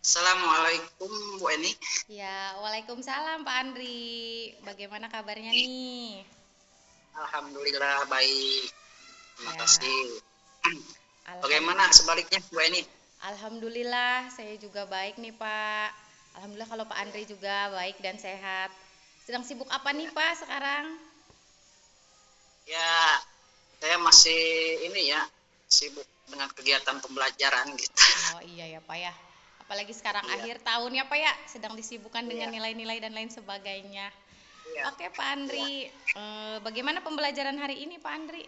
Assalamualaikum Bu Eni. Ya, Waalaikumsalam Pak Andri. Bagaimana kabarnya nih? Alhamdulillah baik. Terima Ya, kasih. alham- Bagaimana sebaliknya Bu Eni? Alhamdulillah saya juga baik nih Pak. Alhamdulillah kalau Pak Andri juga baik dan sehat. Sedang sibuk apa nih Ya, Pak sekarang? ya, saya masih ini ya sibuk dengan kegiatan pembelajaran gitu. Oh iya ya Pak ya. Apalagi sekarang Iya, akhir tahun ya Pak ya, sedang disibukkan dengan iya, nilai-nilai dan lain sebagainya. iya, Oke Pak iya. Andri, bagaimana pembelajaran hari ini Pak Andri?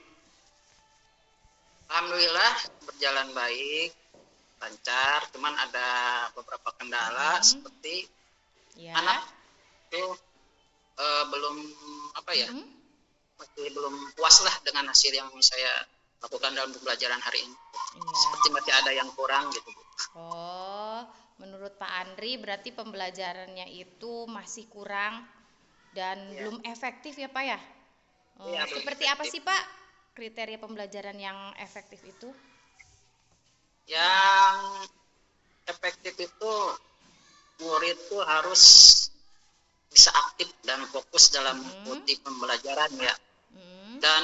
Alhamdulillah berjalan baik, lancar. Cuman ada beberapa kendala Mm-mm. seperti anak Ya. itu belum apa ya, Mm-mm. masih belum puas lah dengan hasil yang saya lakukan dalam pembelajaran hari ini. Iya. Seperti masih ada yang kurang gitu. Oh, menurut Pak Andri berarti pembelajarannya itu masih kurang dan Iya, belum efektif ya Pak ya? iya belum Seperti apa efektif. sih Pak kriteria pembelajaran yang efektif itu? Yang efektif itu murid tuh harus bisa aktif dan fokus dalam Mm-mm. mengikuti pembelajaran ya. Mm-mm. Dan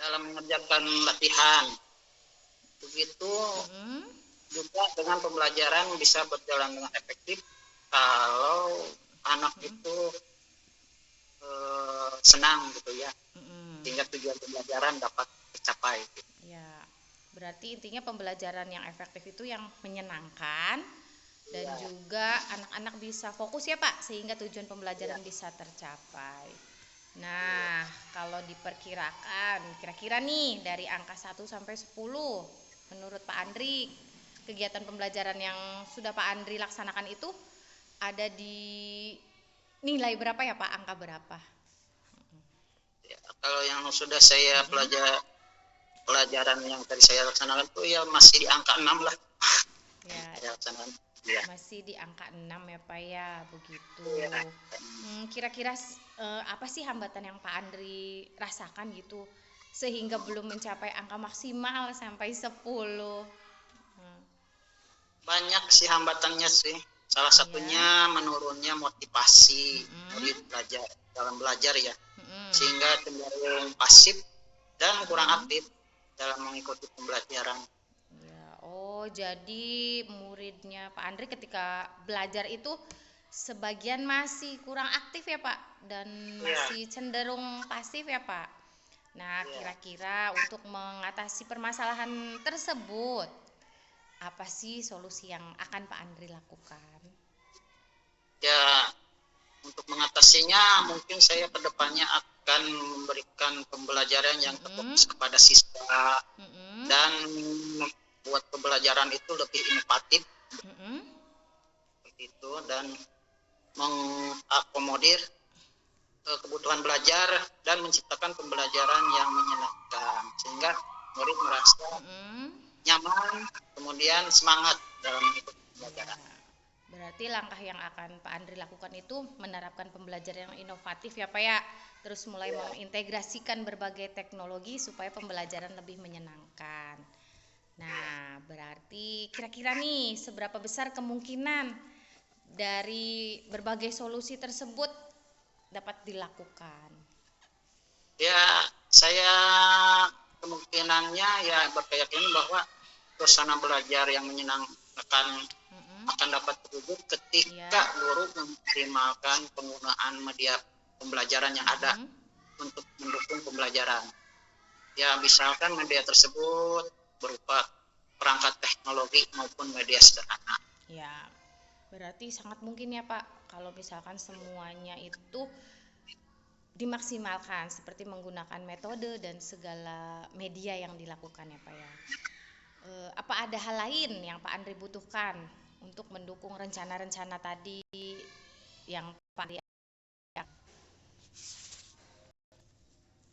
dalam mengerjakan latihan. Begitu Mm-mm. juga dengan pembelajaran bisa berjalan dengan efektif kalau anak Mm-mm. itu senang gitu ya. Mm-mm. Sehingga tujuan pembelajaran dapat tercapai. Ya, berarti intinya pembelajaran yang efektif itu yang menyenangkan dan Iya, juga anak-anak bisa fokus ya Pak sehingga tujuan iya, pembelajaran bisa tercapai. iya. Nah, kalau diperkirakan, kira-kira nih dari angka 1 sampai 10, menurut Pak Andri, kegiatan pembelajaran yang sudah Pak Andri laksanakan itu ada di nilai berapa ya Pak? Angka berapa? Ya, kalau yang sudah saya Mm-mm. pelajaran yang tadi saya laksanakan tuh ya masih di angka 6 lah. Ya, Saya laksanakan. Ya, masih di angka 6 ya Pak ya, begitu. ya. Kira-kira apa sih hambatan yang Pak Andri rasakan gitu sehingga belum mencapai angka maksimal sampai 10? Hmm, Banyak sih hambatannya sih. Salah iya. satunya menurunnya motivasi murid Mm-mm. belajar dalam belajar ya. Mm-mm. Sehingga cenderung pasif dan kurang Mm-mm. aktif dalam mengikuti pembelajaran. Ya, oh jadi muridnya Pak Andri ketika belajar itu sebagian masih kurang aktif ya Pak dan Iya, masih cenderung pasif ya Pak. Nah, iya. kira-kira untuk mengatasi permasalahan tersebut, apa sih solusi yang akan Pak Andri lakukan? Ya, untuk mengatasinya mungkin saya kedepannya akan memberikan pembelajaran yang Mm-mm. terfokus kepada siswa Mm-mm. dan membuat pembelajaran itu lebih inovatif Mm-mm. seperti itu dan mengakomodir kebutuhan belajar dan menciptakan pembelajaran yang menyenangkan sehingga murid merasa Mm-mm. nyaman kemudian semangat dalam mengikuti Ya, pembelajaran. berarti langkah yang akan Pak Andri lakukan itu menerapkan pembelajaran yang inovatif ya Pak ya. Terus mulai Ya, mengintegrasikan berbagai teknologi supaya pembelajaran lebih menyenangkan. Nah, berarti kira-kira nih seberapa besar kemungkinan dari berbagai solusi tersebut dapat dilakukan? ya saya kemungkinannya ya berkeyakinan bahwa suasana belajar yang menyenangkan Mm-mm. akan dapat terwujud ketika Ya. guru memaksimalkan penggunaan media pembelajaran yang ada Mm-mm. untuk mendukung pembelajaran. Ya, misalkan media tersebut berupa perangkat teknologi maupun media sederhana. Ya, berarti sangat mungkin ya Pak kalau misalkan semuanya itu dimaksimalkan seperti menggunakan metode dan segala media yang dilakukan ya Pak ya. Apa ada hal lain yang Pak Andri butuhkan untuk mendukung rencana-rencana tadi yang Pak Andri?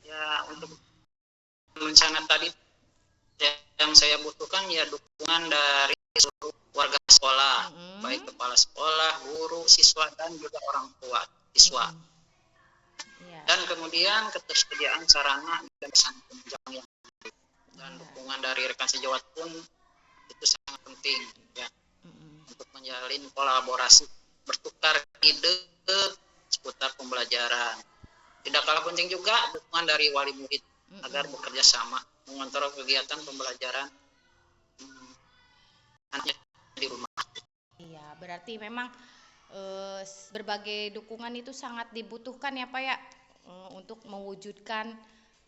Ya, untuk rencana tadi yang saya butuhkan ya dukungan dari seluruh warga sekolah, baik Mm-mm. kepala sekolah, guru, siswa, dan juga orang tua siswa. Mm-mm. Ya, Dan kemudian ketersediaan sarana dan penunjang dan ya, dukungan dari rekan sejawat pun itu sangat penting. Ya. untuk menjalin kolaborasi, bertukar ide seputar pembelajaran. Tidak kalah penting juga dukungan dari wali murid agar bekerja sama mengontrol kegiatan pembelajaran anaknya di rumah. Iya, berarti memang berbagai dukungan itu sangat dibutuhkan ya Pak ya, untuk mewujudkan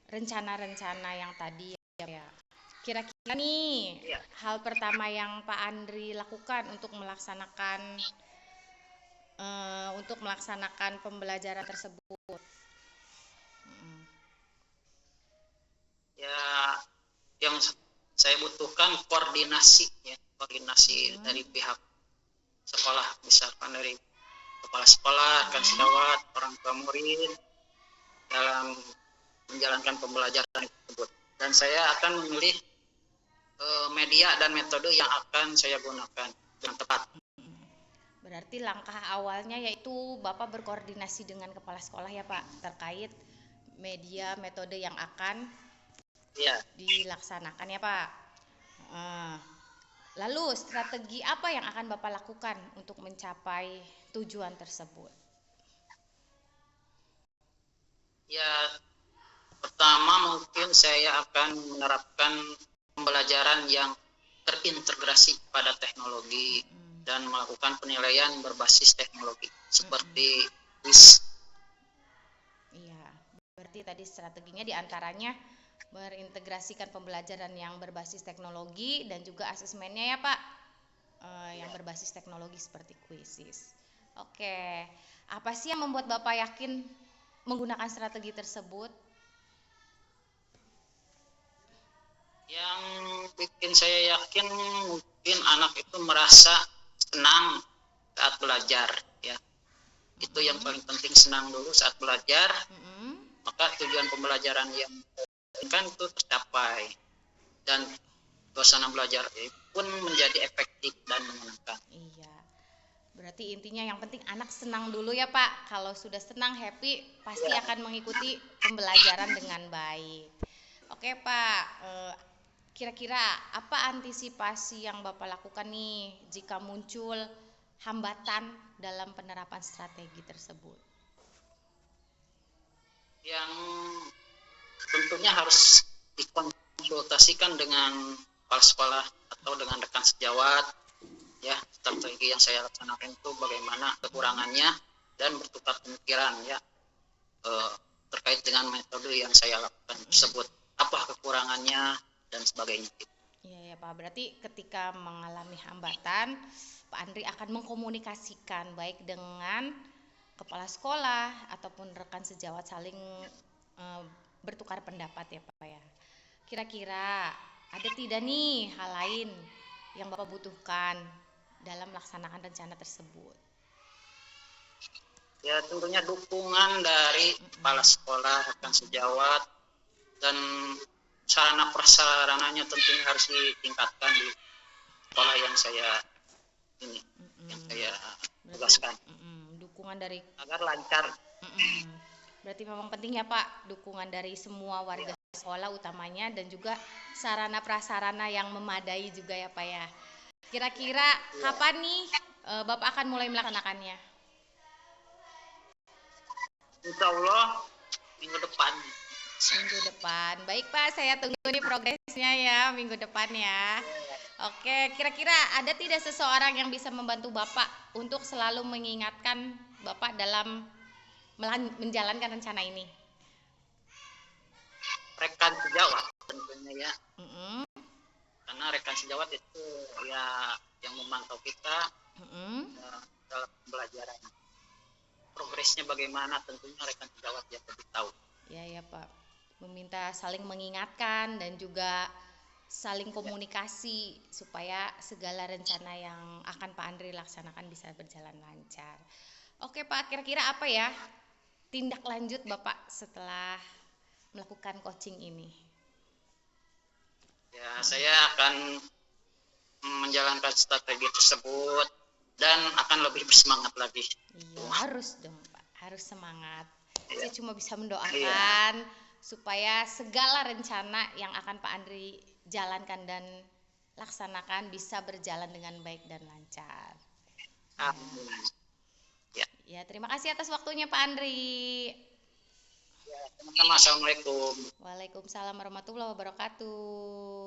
rencana-rencana yang tadi ya. Kira-kira nih Ya. hal pertama yang Pak Andri lakukan untuk melaksanakan pembelajaran tersebut. Ya, yang saya butuhkan koordinasi ya, koordinasi dari pihak sekolah, misalkan dari kepala sekolah, rekan sejawat, orang tua murid dalam menjalankan pembelajaran tersebut. Dan saya akan memilih media dan metode yang akan saya gunakan dengan tepat. Berarti langkah awalnya yaitu Bapak berkoordinasi dengan kepala sekolah ya Pak, terkait media metode yang akan dilaksanakan ya Pak. Lalu strategi apa yang akan Bapak lakukan untuk mencapai tujuan tersebut? Ya, pertama mungkin saya akan menerapkan pembelajaran yang terintegrasi pada teknologi dan melakukan penilaian berbasis teknologi seperti quiz. Iya, berarti tadi strateginya diantaranya berintegrasikan pembelajaran yang berbasis teknologi dan juga asesmennya ya Pak, yang berbasis teknologi seperti quizzes. Oke, apa sih yang membuat Bapak yakin menggunakan strategi tersebut? Yang bikin saya yakin mungkin anak itu merasa senang saat belajar ya. Itu yang paling penting, senang dulu saat belajar. Maka tujuan pembelajaran yang kan itu tercapai dan suasana belajar pun menjadi efektif dan menyenangkan. Iya, berarti intinya yang penting anak senang dulu ya Pak. Kalau sudah senang, happy, pasti akan mengikuti pembelajaran dengan baik. Oke Pak, kira-kira apa antisipasi yang Bapak lakukan nih jika muncul hambatan dalam penerapan strategi tersebut? Yang tentunya harus dikonsultasikan dengan kepala sekolah atau dengan rekan sejawat ya, strategi yang saya laksanakan itu bagaimana kekurangannya dan bertukar pemikiran ya terkait dengan metode yang saya lakukan tersebut, apa kekurangannya dan sebagainya. Iya ya Pak, berarti ketika mengalami hambatan Pak Andri akan mengkomunikasikan baik dengan kepala sekolah ataupun rekan sejawat, saling bertukar pendapat ya Pak ya. Kira-kira ada tidak nih hal lain yang Bapak butuhkan dalam melaksanakan rencana tersebut? Ya tentunya dukungan dari kepala sekolah, rekan sejawat, dan sarana prasarananya tentunya harus ditingkatkan di sekolah yang saya tugaskan. Dukungan dari agar lancar. Berarti memang penting ya Pak, dukungan dari semua warga sekolah utamanya dan juga sarana prasarana yang memadai juga ya Pak ya. Kira-kira kapan nih Bapak akan mulai melaksanakannya? Insya Allah minggu depan. Minggu depan. Baik Pak, saya tunggu nih progresnya ya minggu depan ya. Oke, kira-kira ada tidak seseorang yang bisa membantu Bapak untuk selalu mengingatkan Bapak dalam menjalankan rencana ini? Rekan sejawat tentunya ya. Karena rekan sejawat itu ya yang memantau kita dalam pembelajaran. Progresnya bagaimana tentunya rekan sejawat yang lebih tahu. Ya Pak, meminta saling mengingatkan dan juga saling komunikasi supaya segala rencana yang akan Pak Andri laksanakan bisa berjalan lancar. Oke Pak, kira-kira apa ya tindak lanjut Bapak setelah melakukan coaching ini? Ya, saya akan menjalankan strategi tersebut dan akan lebih bersemangat lagi. Iya, harus dong Pak, harus semangat. Saya cuma bisa mendoakan supaya segala rencana yang akan Pak Andri jalankan dan laksanakan bisa berjalan dengan baik dan lancar. Amin. Ya, terima kasih atas waktunya Pak Andri. Ya, sama-sama. Assalamualaikum. Waalaikumsalam warahmatullahi wabarakatuh.